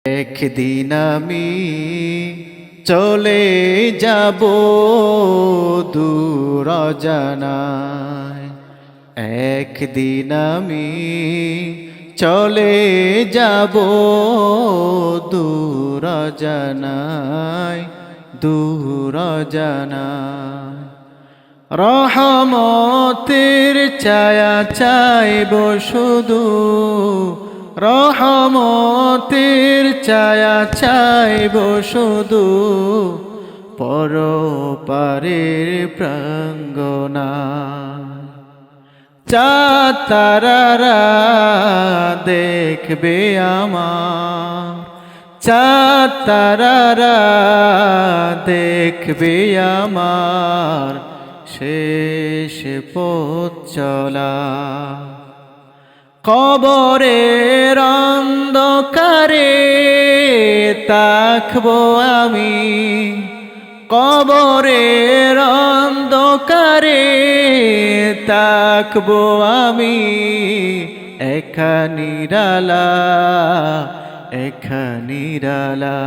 একদিন আমি চলে যাব দূর অজানায়, একদিন আমি চলে যাব দূর অজানায়, দূর অজানায়। রহমতের ছায়া চাইব শুধু, রহমতের ছায়া চাইব শুধু, পরপারের প্রাঙ্গনা। চাঁদ তারারা দেখবে আমার, চাঁদ তারারা দেখবে আমার শেষ পথ চলা। কবরের অন্ধকারে তাকবো আমি, কবরের অন্ধকারে তাকবো আমি, একা নিরালা, একা নিরালা।